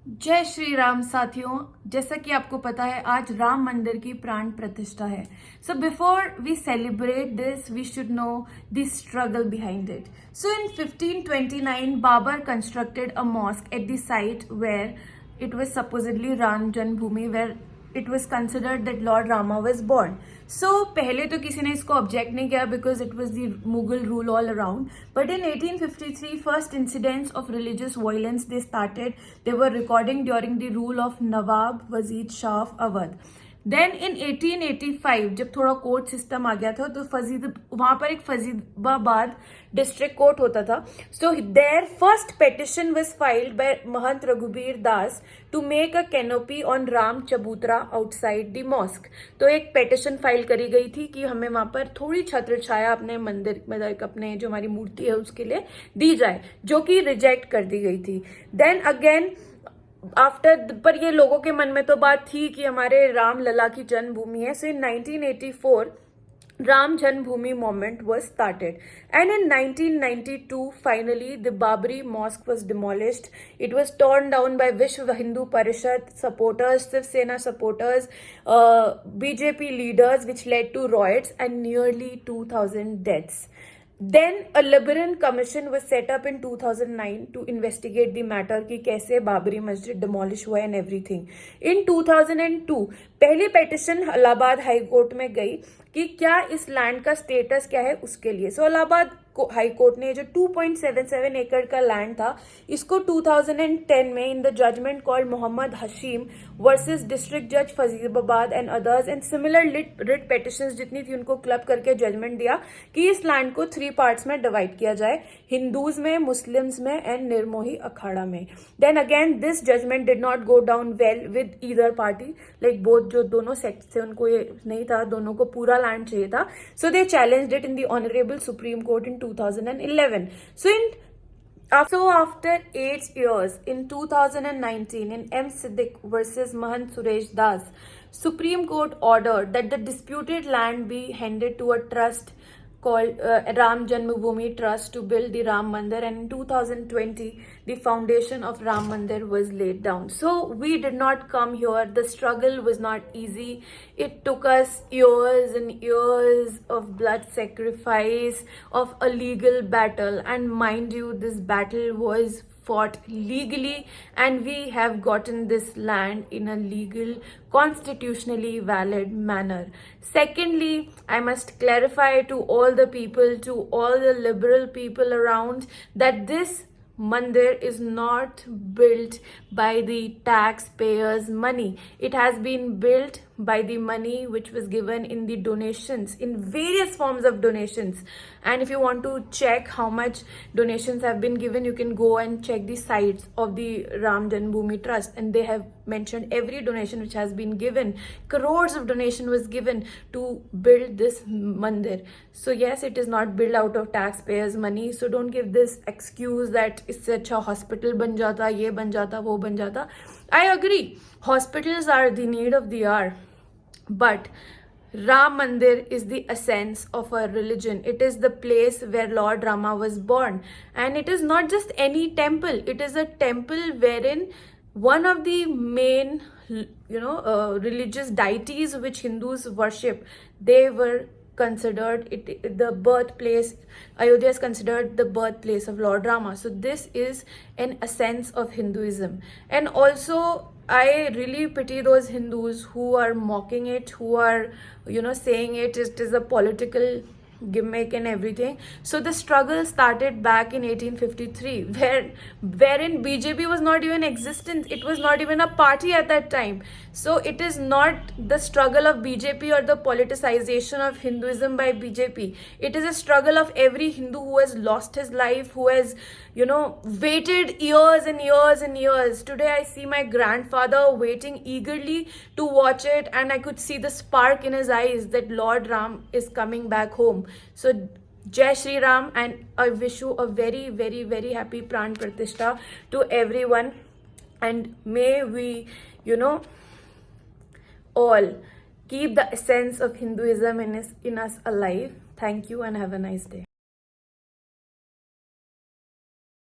जय श्री राम साथियों। जैसा कि आपको पता है आज राम मंदिर की प्राण प्रतिष्ठा है। So before we celebrate this we should know the struggle behind it. So in 1529 Babur constructed a mosque at the site where it was supposedly Ram Janmabhoomi, where it was considered that Lord Rama was born. So पहले तो किसी ने इसको object नहीं किया because it was the Mughal rule all around. But in 1853, first incidents of religious violence they started. They were recording during the rule of Nawab Wazid Shah of Awadh. Then in 1885 जब थोड़ा court system आ गया था तो वहां पर एक फजीदाबाद district court होता था. So there first petition was filed by Mahant Raghubir Das to make a canopy on Ram Chabutra outside the mosque. तो एक पेटिशन फाइल करी गई थी कि हमें वहां पर थोड़ी छत्र छाया अपने मंदिर में अपने जो हमारी मूर्ति है उसके लिए दी जाए, जो कि रिजेक्ट कर दी गई थी. देन अगेन आफ्टर, पर ये लोगों के मन में तो बात थी कि हमारे राम लला की जन्मभूमि है. सो इन 1984 Ram Janmabhoomi movement was started, and in 1992 finally the Babri mosque was demolished. It was torn down by Vishwa Hindu Parishad supporters, Shiv Sena supporters, BJP leaders, which led to riots and nearly 2000 deaths. Then a Liberal commission was set up in 2009 to investigate the matter कि कैसे बाबरी मस्जिद demolish हुआ and everything. In 2002 पहली petition Allahabad high court में गई कि क्या इस लैंड का स्टेटस क्या है उसके लिए. सो इलाहाबाद हाई कोर्ट ने जो 2.77 एकड़ का लैंड था इसको 2010 में in the judgment called Mohammad Hashim versus district जज Faizabad and others and similar writ petitions जितनी थी उनको क्लब करके जजमेंट दिया कि इस लैंड को 3 पार्ट्स में डिवाइड किया जाए, हिंदूज में, मुस्लिम्स में एंड निर्मोही अखाड़ा में. Then again this judgment did not go down well with either party, like both जो दोनों सेक्ट थे उनको ये नहीं था, दोनों को पूरा लैंड चाहिए था. So they challenged it in the honourable Supreme Court in 2011. So after 8 years, in 2019, in M. Siddiq versus Mahant Suresh Das, Supreme Court ordered that the disputed land be handed to a trust called Ram Janmabhoomi Trust to build the Ram Mandir, and in 2020 the foundation of Ram Mandir was laid down. So we did not come here, the struggle was not easy. It took us years and years of blood sacrifice, of a legal battle, and mind you this battle was fought legally, and we have gotten this land in a legal, constitutionally valid manner. Secondly, I must clarify to all the people, to all the liberal people around, that this mandir is not built by the taxpayers' money. It has been built by the money which was given in the donations, in various forms of donations. And if you want to check how much donations have been given, you can go and check the sites of the Ram Janmabhoomi Trust, and they have mentioned every donation which has been given. Crores of donation was given to build this mandir. So yes, it is not built out of taxpayers' money. So don't give this excuse that इससे अच्छा hospital बन जाता, ये बन जाता, वो बन जाता. I agree, hospitals are the need of the hour, but Ram Mandir is the essence of our religion. It is the place where Lord Rama was born, and it is not just any temple. It is a temple wherein one of the main religious deities which Hindus worship, they were considered it the birthplace. Ayodhya is considered the birthplace of Lord Rama. So this is an essence of Hinduism. And also I really pity those Hindus who are mocking it, who are saying it is a political gimmick and everything. So the struggle started back in 1853, wherein BJP was not even existent. It was not even a party at that time. So it is not the struggle of BJP or the politicization of Hinduism by BJP. It is a struggle of every Hindu who has lost his life, who has waited years and years and years. Today I see my grandfather waiting eagerly to watch it, and I could see the spark in his eyes that Lord Ram is coming back home. So Jai Shri Ram, and I wish you a very, very, very happy Pran Pratishtha to everyone, and may we all keep the essence of Hinduism in us alive. Thank you and have a nice day.